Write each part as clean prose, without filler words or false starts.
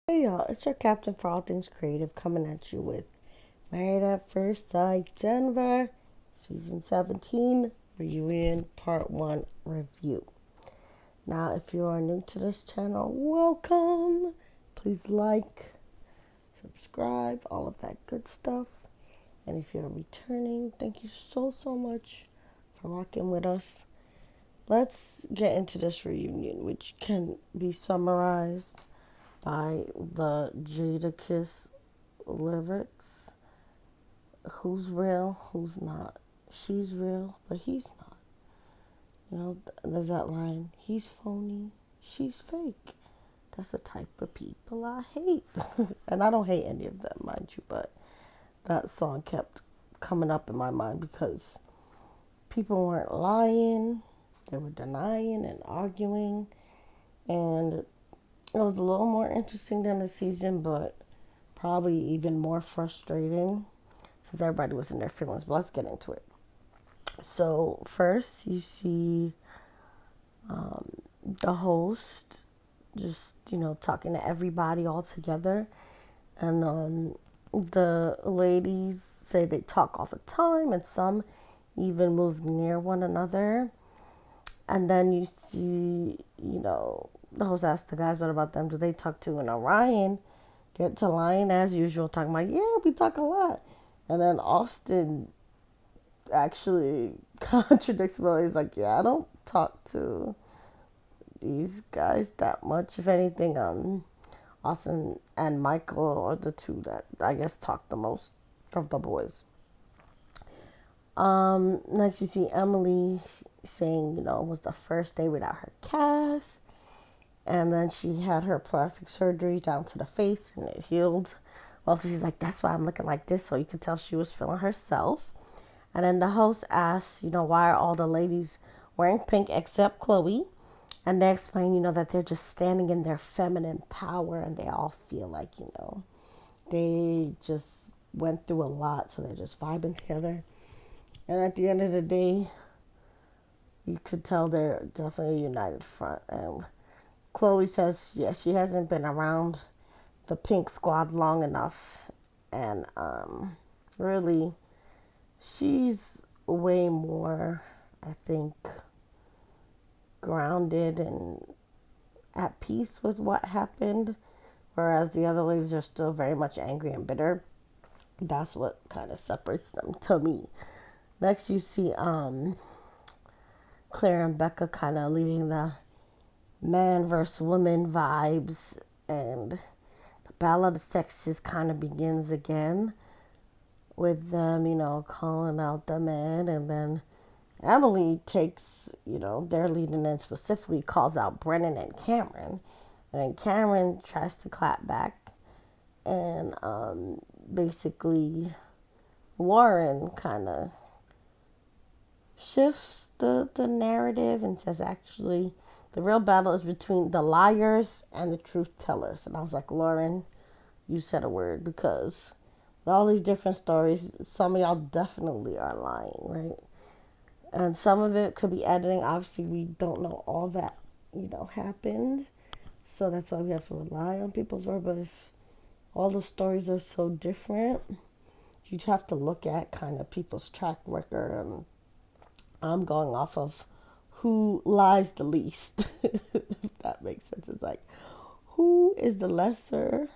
Hey y'all, it's your captain for all things creative coming at you with Married at First Sight Denver, Season 17, Reunion Part 1 Review. Now, if you are new to this channel, welcome. Please like, subscribe, all of that good stuff. And if you're returning, thank you so much for rocking with us. Let's get into this reunion, which can be summarized by the Jadakiss lyrics. Who's real, who's not. She's real, but he's not. There's that line, he's phony, she's fake. That's the type of people I hate. And I don't hate any of them, mind you, but that song kept coming up in my mind because people weren't lying, they were denying and arguing, and it was a little more interesting than the season, but probably even more frustrating since everybody was in their feelings. But let's get into it. So first, you see um, the host just talking to everybody all together, and the ladies say they talk all the time, and some even move near one another. And then you see, the host asks the guys, "What about them? Do they talk too?" And Orion get to lying as usual, talking about, "Yeah, we talk a lot." And then Austin actually contradicts Will. He's like, "Yeah, I don't talk to these guys that much. If anything, Austin and Michael are the two that I guess talk the most of the boys." Next you see Emily saying, it was the first day without her cast, and then she had her plastic surgery down to the face and it healed. Also, she's like, "That's why I'm looking like this," so you could tell she was feeling herself. And then the host asks, why are all the ladies wearing pink except Chloe? And they explain, that they're just standing in their feminine power, and they all feel like, they just went through a lot, so they're just vibing together. And at the end of the day, you could tell they're definitely a united front. And Chloe says, yeah, she hasn't been around the pink squad long enough. And really, she's way more, I think, grounded and at peace with what happened, whereas the other ladies are still very much angry and bitter. That's what kind of separates them to me. Next, you see Claire and Becca kind of leading the man versus woman vibes, and the battle of the sexes kind of begins again with them, calling out the man, and then Emily takes, they're leading in, specifically calls out Brennan and Cameron. And then Cameron tries to clap back. And basically, Warren kind of shifts the narrative and says, actually, the real battle is between the liars and the truth tellers. And I was like, Lauren, you said a word, because with all these different stories, some of y'all definitely are lying, right? And some of it could be editing. Obviously, we don't know all that, happened. So that's why we have to rely on people's word. But if all the stories are so different, you have to look at kind of people's track record. And I'm going off of who lies the least, if that makes sense. It's like, who is the lesser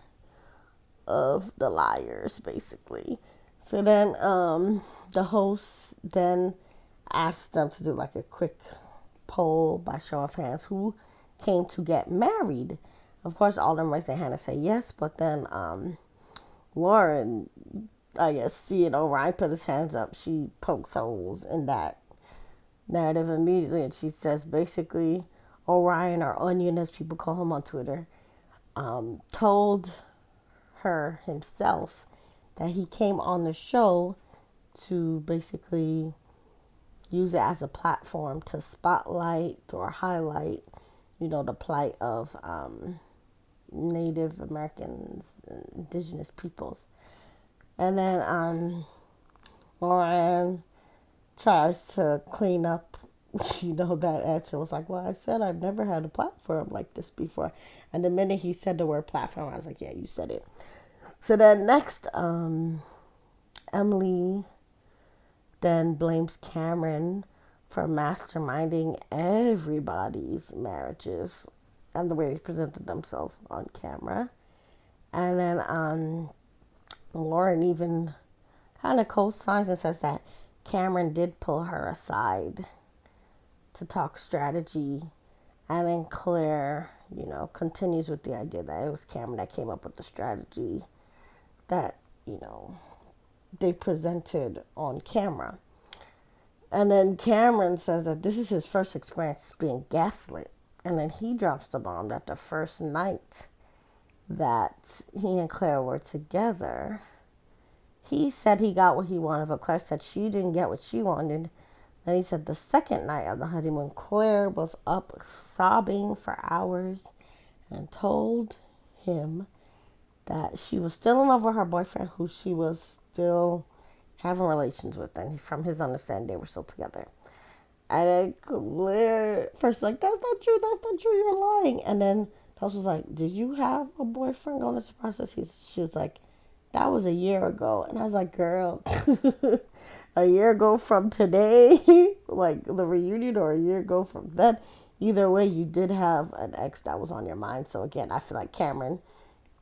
of the liars, basically. So then the host then asked them to do like a quick poll by show of hands who came to get married. Of course, all of them raised their hand and say yes, but then Lauren, I guess, seeing Orion put his hands up, she pokes holes in that narrative immediately, and she says basically Orion, or Onion as people call him on Twitter, told her himself that he came on the show to basically use it as a platform to spotlight or highlight, the plight of Native Americans, indigenous peoples. And then Lauren tries to clean up that answer was like, well, I said I've never had a platform like this before. And the minute he said the word platform, I was like, yeah, you said it. So then next, Emily then blames Cameron for masterminding everybody's marriages and the way they presented themselves on camera. And then Lauren even kind of co-signs and says that Cameron did pull her aside to talk strategy. And then Claire, continues with the idea that it was Cameron that came up with the strategy that, they presented on camera. And then Cameron says that this is his first experience being gaslit. And then he drops the bomb that the first night that he and Claire were together, he said he got what he wanted, but Claire said she didn't get what she wanted. Then he said the second night of the honeymoon, Claire was up sobbing for hours and told him that she was still in love with her boyfriend, who she was still having relations with, and from his understanding, they were still together. And then Claire first like, that's not true, you're lying. And then Toast was like, did you have a boyfriend going into the process? She was like, that was a year ago. And I was like, girl, a year ago from today, like the reunion, or a year ago from then, either way, you did have an ex that was on your mind. So again, I feel like Cameron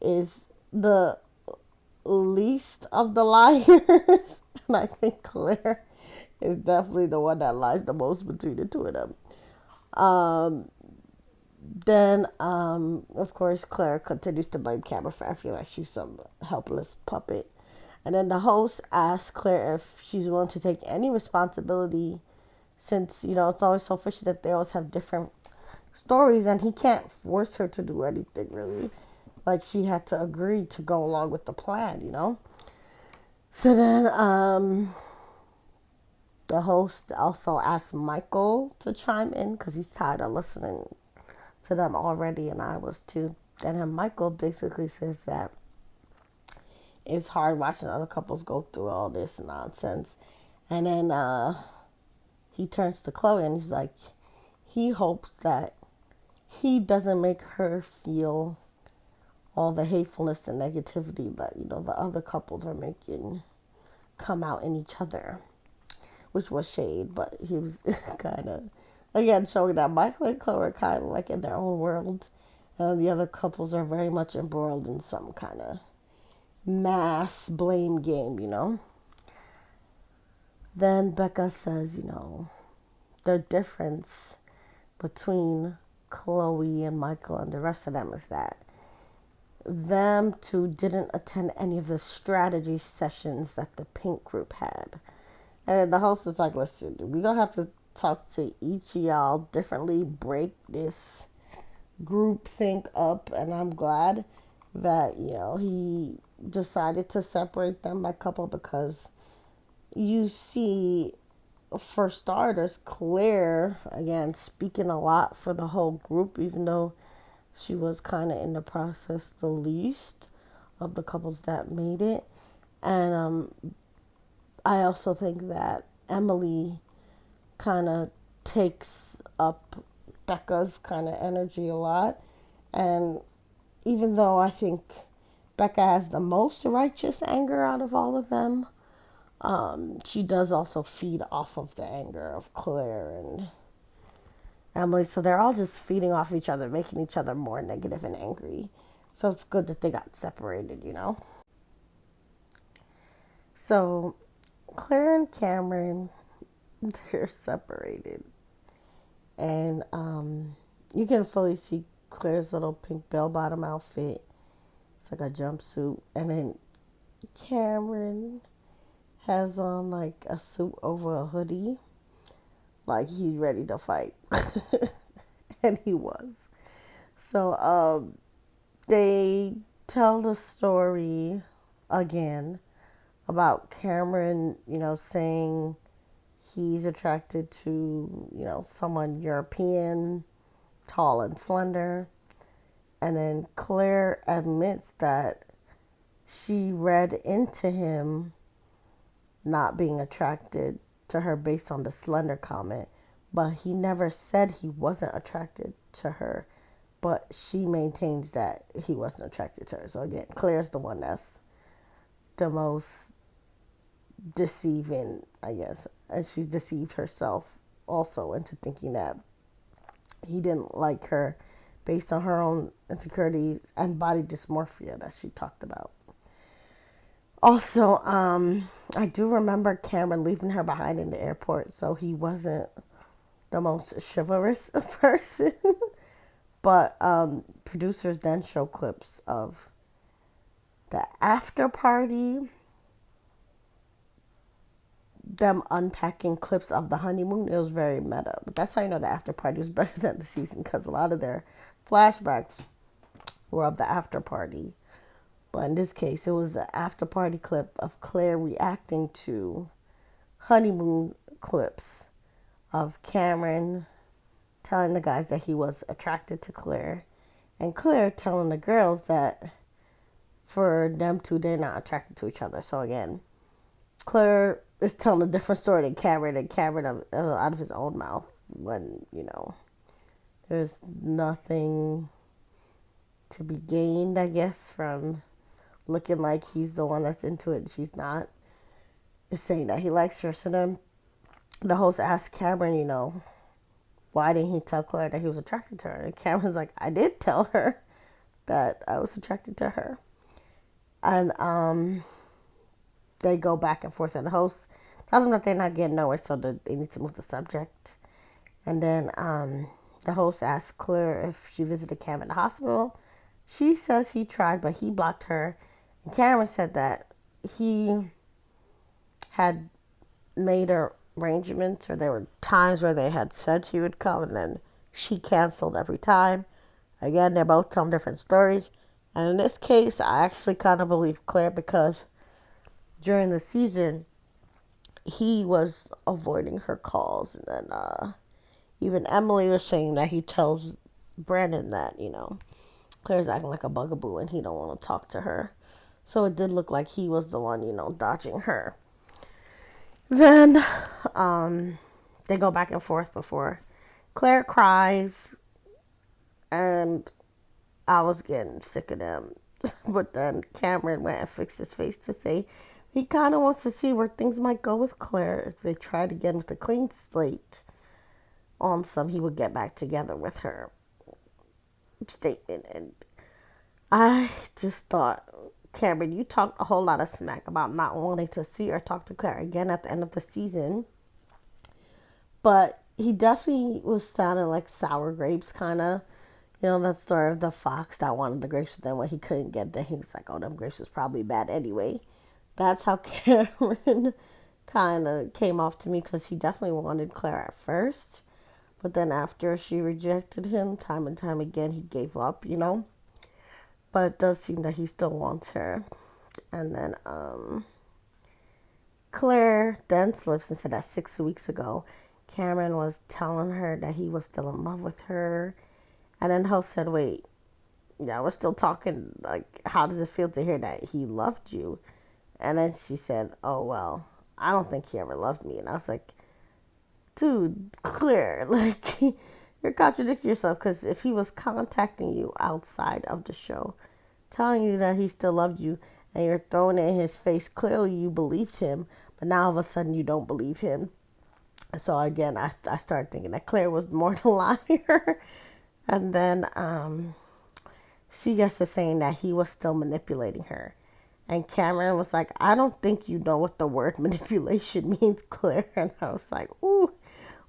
is the least of the liars. And I think Claire is definitely the one that lies the most between the two of them. Then, of course, Claire continues to blame Cameron for acting like she's some helpless puppet. And then the host asks Claire if she's willing to take any responsibility, since, it's always so fishy that they always have different stories, and he can't force her to do anything, really. Like, she had to agree to go along with the plan. So then, the host also asked Michael to chime in because he's tired of listening to them already, and I was too. And then Michael basically says that it's hard watching other couples go through all this nonsense. And then he turns to Chloe and he's like, he hopes that he doesn't make her feel all the hatefulness and negativity that, the other couples are making come out in each other, which was shade, but he was kind of, again, showing that Michael and Chloe are kind of like in their own world, and the other couples are very much embroiled in some kind of mass blame game. Then Becca says, the difference between Chloe and Michael and the rest of them is that them two didn't attend any of the strategy sessions that the pink group had. And the host is like, listen, we're going to have to talk to each of y'all differently, break this group think up. And I'm glad that, he decided to separate them by couple, because you see, for starters, Claire, again, speaking a lot for the whole group, even though she was kind of in the process the least of the couples that made it. And I also think that Emily kind of takes up Becca's kind of energy a lot. And even though I think Becca has the most righteous anger out of all of them, she does also feed off of the anger of Claire and Emily. So they're all just feeding off each other, making each other more negative and angry. So it's good that they got separated. So Claire and Cameron, they're separated. And you can fully see Claire's little pink bell-bottom outfit. It's like a jumpsuit. And then Cameron has on like a suit over a hoodie. Like he's ready to fight. And he was. So they tell the story again about Cameron, saying he's attracted to, someone European, tall and slender. And then Claire admits that she read into him not being attracted to her based on the slender comment, but he never said he wasn't attracted to her. But she maintains that he wasn't attracted to her. So again, Claire's the one that's the most deceiving, I guess. And she's deceived herself also into thinking that he didn't like her based on her own insecurities and body dysmorphia that she talked about. Also, I do remember Cameron leaving her behind in the airport, so he wasn't the most chivalrous person. But producers then show clips of the after party, them unpacking clips of the honeymoon. It was very meta. But that's how you know the after party was better than the season, because a lot of their flashbacks were of the after party. But in this case, it was an after party clip of Claire reacting to honeymoon clips of Cameron telling the guys that he was attracted to Claire, and Claire telling the girls that for them two, they're not attracted to each other. So again, Claire is telling a different story than Cameron, out of his own mouth, when, there's nothing to be gained, I guess, from looking like he's the one that's into it and she's not. Is saying that he likes her. So then the host asked Cameron, why didn't he tell Claire that he was attracted to her? And Cameron's like, I did tell her that I was attracted to her. And they go back and forth, and the host tells them that they're not getting nowhere, so that they need to move the subject. And then the host asks Claire if she visited Cameron in the hospital. She says he tried, but he blocked her. And Cameron said that he had made arrangements, or there were times where they had said she would come, and then she canceled every time. Again, they're both telling different stories. And in this case, I actually kind of believe Claire, because during the season, he was avoiding her calls. And then even Emily was saying that he tells Brandon that, Claire's acting like a bugaboo and he don't want to talk to her. So it did look like he was the one, dodging her. Then they go back and forth before Claire cries, and I was getting sick of them. But then Cameron went and fixed his face to say he kind of wants to see where things might go with Claire. If they tried again with a clean slate on some, he would get back together with her statement. And I just thought, Cameron, you talked a whole lot of smack about not wanting to see or talk to Claire again at the end of the season. But he definitely was sounding like sour grapes, kind of. That story of the fox that wanted the grapes, but then when he couldn't get them, he was like, oh, them grapes was probably bad anyway. That's how Cameron kind of came off to me, because he definitely wanted Claire at first. But then after she rejected him time and time again, he gave up, But it does seem that he still wants her. And then Claire then slips and said that 6 weeks ago, Cameron was telling her that he was still in love with her. And then host said, wait, yeah, we're still talking, like, how does it feel to hear that he loved you? And then she said, oh, well, I don't think he ever loved me. And I was like, dude, Claire, like, you're contradicting yourself, because if he was contacting you outside of the show, telling you that he still loved you, and you're throwing it in his face, clearly you believed him, but now all of a sudden you don't believe him. So again, I started thinking that Claire was more the liar. And then she gets to saying that he was still manipulating her. And Cameron was like, I don't think you know what the word manipulation means, Claire. And I was like, ooh,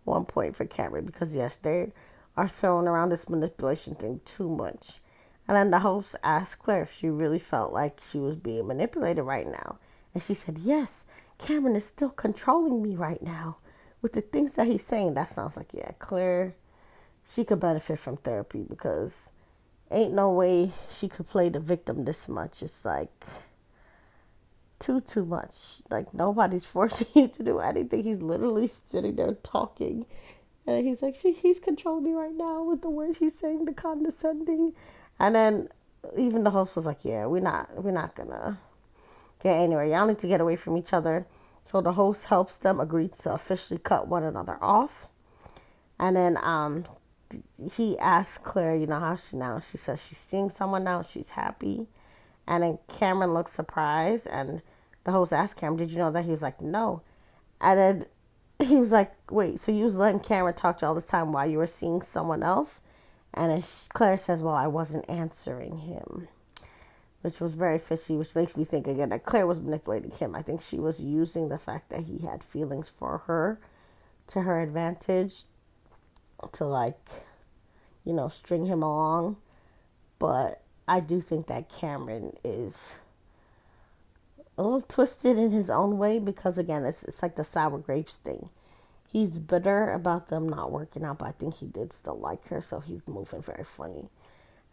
1 point for Cameron, because yes, they are throwing around this manipulation thing too much. And then the host asked Claire if she really felt like she was being manipulated right now. And she said, yes, Cameron is still controlling me right now with the things that he's saying. That sounds like, yeah, Claire, she could benefit from therapy, because ain't no way she could play the victim this much. It's like too much. Like, nobody's forcing you to do anything. He's literally sitting there talking, and he's like, he's controlling me right now with the words he's saying, the condescending. And then even the host was like, yeah, we're not gonna get anywhere. Y'all need to get away from each other. So the host helps them agree to officially cut one another off. And then he asked Claire, how she now. She says she's seeing someone now. She's happy. And then Cameron looks surprised. And the host asked Cameron, did you know that? He was like, no. And then he was like, wait, so you was letting Cameron talk to you all this time while you were seeing someone else? And then Claire says, well, I wasn't answering him, which was very fishy, which makes me think again that Claire was manipulating him. I think she was using the fact that he had feelings for her to her advantage to, like, string him along. But I do think that Cameron is a little twisted in his own way because, again, it's like the sour grapes thing. He's bitter about them not working out, but I think he did still like her, so he's moving very funny.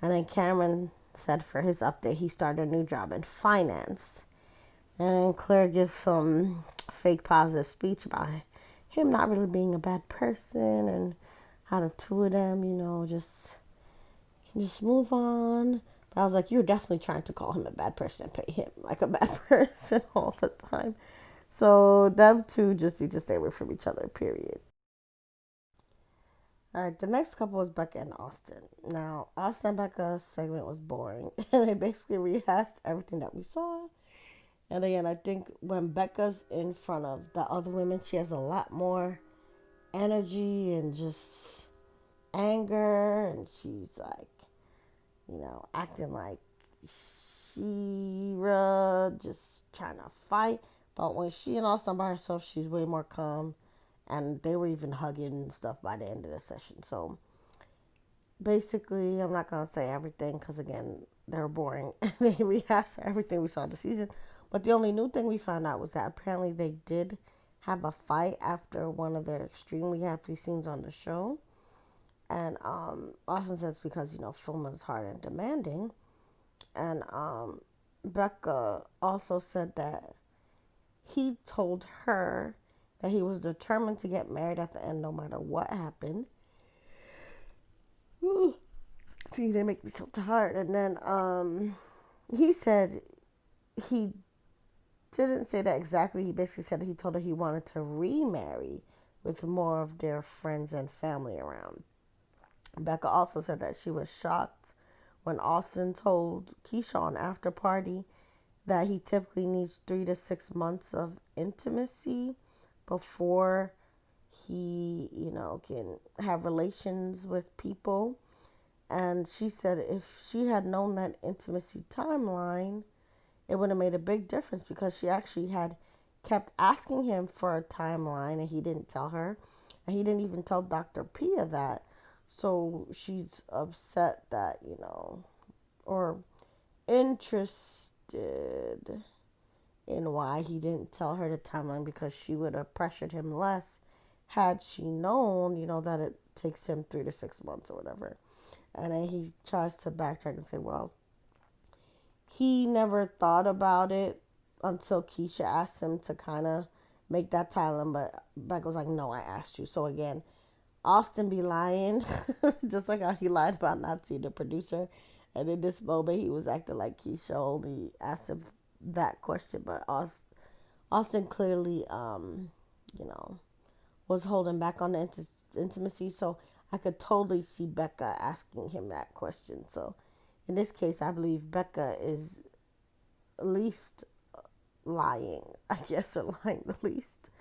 And then Cameron said for his update, he started a new job in finance. And then Claire gives some fake positive speech about him not really being a bad person and how the two of them, just move on. But I was like, you're definitely trying to call him a bad person and pay him like a bad person all the time. So them two just need to stay away from each other, period. Alright, the next couple was Becca and Austin. Now, Austin and Becca's segment was boring. They basically rehashed everything that we saw. And again, I think when Becca's in front of the other women, she has a lot more energy and just anger. And she's like, acting like She-Ra, just trying to fight. But when she and Austin by herself, she's way more calm. And they were even hugging and stuff by the end of the session. So basically, I'm not going to say everything because, again, they're boring. They rehashed everything we saw this season. But the only new thing we found out was that apparently they did have a fight after one of their extremely happy scenes on the show. And Austin says because, filming is hard and demanding. And Becca also said that he told her that he was determined to get married at the end no matter what happened. See, they make me so tired. And then he said he didn't say that exactly. He basically said that he told her he wanted to remarry with more of their friends and family around. Becca also said that she was shocked when Austin told Keisha on after party that he typically needs 3 to 6 months of intimacy before he, can have relations with people. And she said if she had known that intimacy timeline, it would have made a big difference because she actually had kept asking him for a timeline and he didn't tell her. And he didn't even tell Dr. Pia that. So she's upset that, or interested in why he didn't tell her the timeline because she would have pressured him less had she known, that it takes him 3 to 6 months or whatever. And then he tries to backtrack and say, well, he never thought about it until Keisha asked him to kind of make that timeline. But Becca was like, no, I asked you. So again, Austin be lying, just like how he lied about not seeing the producer. And in this moment, he was acting like Keisha only asked him that question. But Austin clearly, was holding back on the intimacy. So I could totally see Becca asking him that question. So in this case, I believe Becca is at least lying, I guess, or lying the least.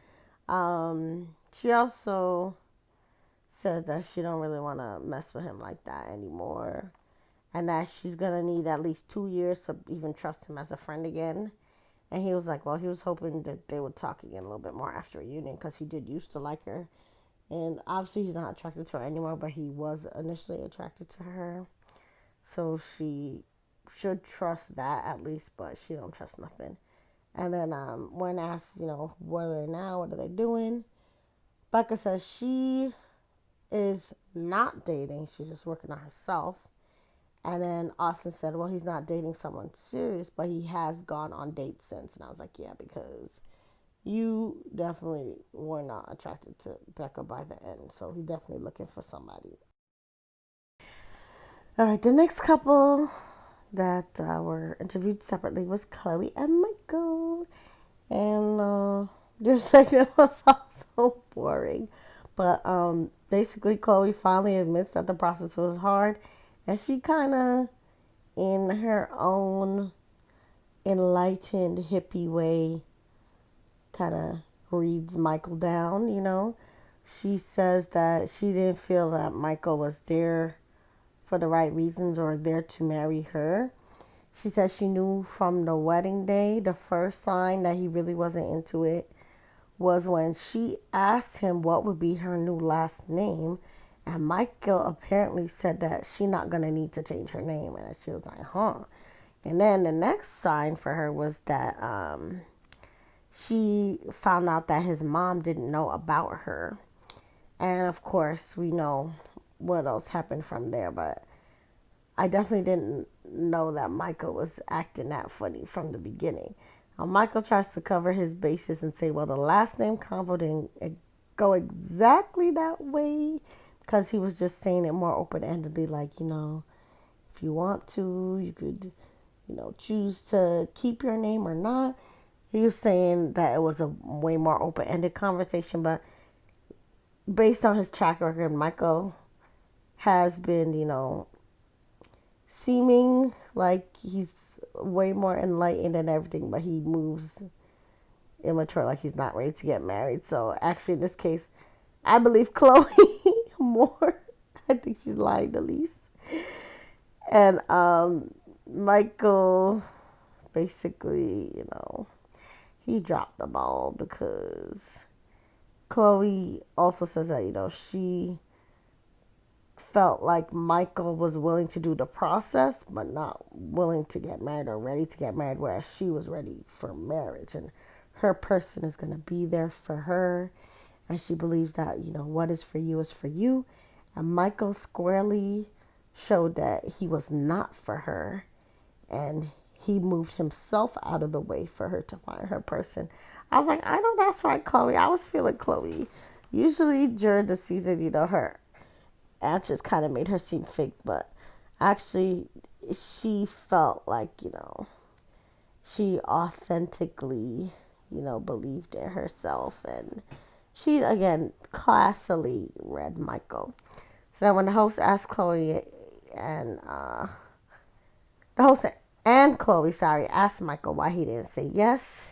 She also said that she don't really want to mess with him like that anymore, and that she's gonna need at least 2 years to even trust him as a friend again. And he was like, well, he was hoping that they would talk again a little bit more after a reunion because he did used to like her, and obviously he's not attracted to her anymore, but he was initially attracted to her. So she should trust that at least, but she don't trust nothing. And then when asked, where they're now, what are they doing? Becca says she is not dating. She's just working on herself. And then Austin said, well, he's not dating someone serious, but he has gone on dates since. And I was like, yeah, because you definitely were not attracted to Becca by the end. So he's definitely looking for somebody. All right, the next couple that were interviewed separately was Chloe and Michael. And their segment was also boring. But basically Chloe finally admits that the process was hard, and she kind of, in her own enlightened hippie way, kind of reads Michael down, She says that she didn't feel that Michael was there for the right reasons or there to marry her. She said she knew from the wedding day, the first sign that he really wasn't into it was when she asked him what would be her new last name. And Michael apparently said that she not going to need to change her name. And she was like, huh. And then the next sign for her was that she found out that his mom didn't know about her. And of course, we know what else happened from there. But I definitely didn't know that Michael was acting that funny from the beginning. Michael tries to cover his bases and say, well, the last name combo didn't go exactly that way because he was just saying it more open-endedly, like, if you want to, you could, choose to keep your name or not. He was saying that it was a way more open-ended conversation, but based on his track record, Michael has been, seeming like he's way more enlightened and everything, but he moves immature, like he's not ready to get married. So actually, in this case, I believe Chloe more. I think she's lying the least. And Michael basically, he dropped the ball because Chloe also says that, she felt like Michael was willing to do the process, but not willing to get married or ready to get married, whereas she was ready for marriage. And her person is going to be there for her. And she believes that, what is for you is for you. And Michael squarely showed that he was not for her. And he moved himself out of the way for her to find her person. I was like, I know that's right, Chloe. I was feeling Chloe. Usually during the season, her answers kind of made her seem fake, but actually she felt like, she authentically, believed in herself, and she, again, classily read Michael. So when the host asked Chloe and the host and Chloe, asked Michael why he didn't say yes,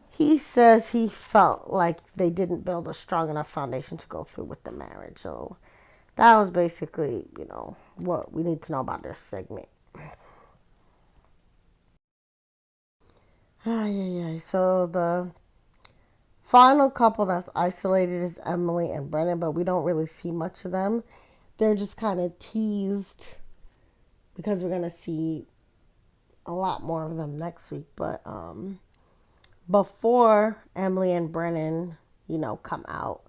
he says he felt like they didn't build a strong enough foundation to go through with the marriage. So that was basically, what we need to know about this segment. So the final couple that's isolated is Emily and Brennan, but we don't really see much of them. They're just kind of teased because we're going to see a lot more of them next week. But before Emily and Brennan, come out,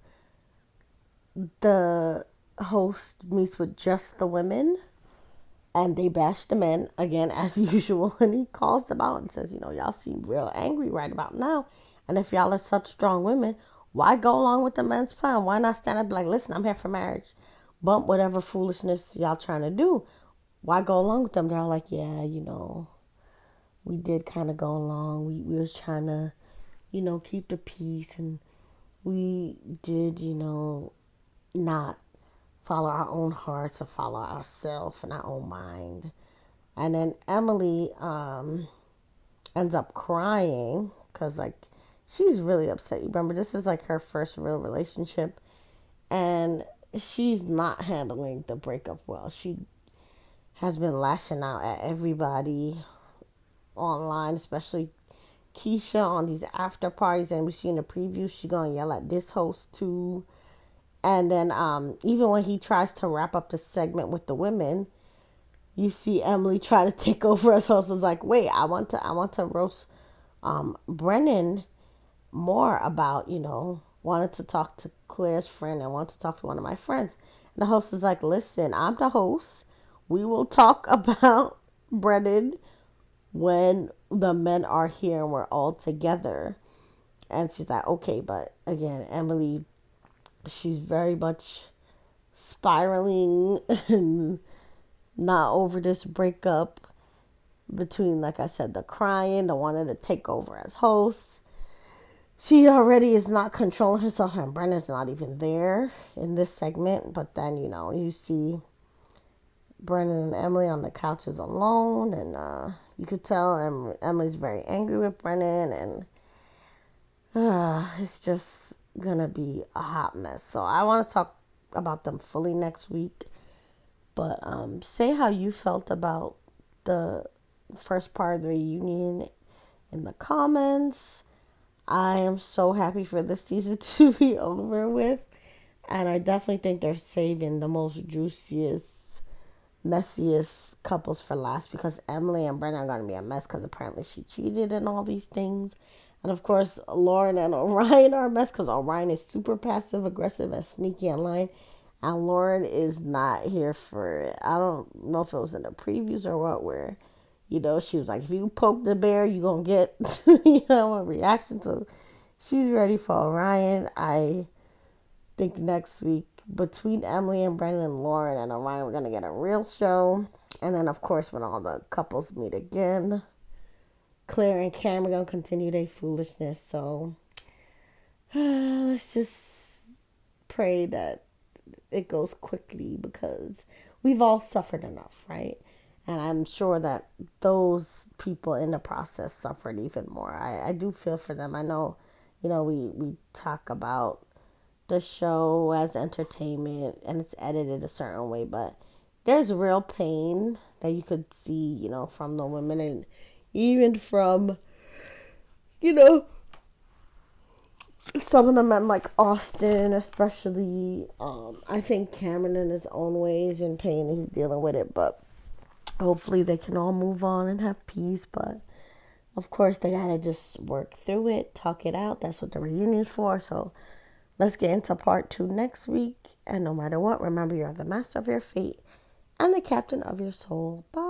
the host meets with just the women and they bash the men again as usual, and he calls them out and says, y'all seem real angry right about now, and if y'all are such strong women, why go along with the men's plan? Why not stand up and be like, listen, I'm here for marriage, bump whatever foolishness y'all trying to do? Why go along with them? They're all like, yeah, we did kind of go along, we was trying to keep the peace, and we did not follow our own hearts or follow ourselves and our own mind. And then Emily ends up crying because, like, she's really upset. You remember, this is like her first real relationship, and she's not handling the breakup well. She has been lashing out at everybody online, especially Keisha on these after parties, and we see in the preview she gonna yell at this host too. And then even when he tries to wrap up the segment with the women, you see Emily try to take over as host. Was like, wait, I want to roast Brennan more about, wanted to talk to Claire's friend and wanted to talk to one of my friends. And the host is like, listen, I'm the host. We will talk about Brennan when the men are here and we're all together. And she's like, okay, but again, Emily, she's very much spiraling and not over this breakup between, like I said, the crying, the wanting to take over as host. she already is not controlling herself, and Brenna's not even there in this segment. But then, you see Brennan and Emily on the couches alone, and you could tell Emily's very angry with Brennan, and it's just gonna be a hot mess. So I want to talk about them fully next week. But say how you felt about the first part of the reunion in the comments. I am so happy for this season to be over with. And I definitely think they're saving the most juiciest, messiest couples for last, because Emily and Brenna are going to be a mess because apparently she cheated and all these things. And of course, Lauren and Orion are a mess because Orion is super passive aggressive and sneaky and lying. And Lauren is not here for it. I don't know if it was in the previews or what, where, she was like, if you poke the bear, you're going to get, a reaction. So she's ready for Orion. I think next week, between Emily and Brennan and Lauren and Orion, we're going to get a real show. And then, of course, when all the couples meet again, Claire and Cam are going to continue their foolishness. So let's just pray that it goes quickly, because we've all suffered enough, right? And I'm sure that those people in the process suffered even more. I do feel for them. I know, we talk about the show as entertainment and it's edited a certain way, but there's real pain that you could see, from the women, and even from, you know, some of the men like Austin, especially. I think Cameron in his own way is in pain and he's dealing with it, but hopefully they can all move on and have peace. But of course, they gotta just work through it, talk it out. That's what the reunion's for. So let's get into part 2 next week. And no matter what, remember, you're the master of your fate and the captain of your soul. Bye.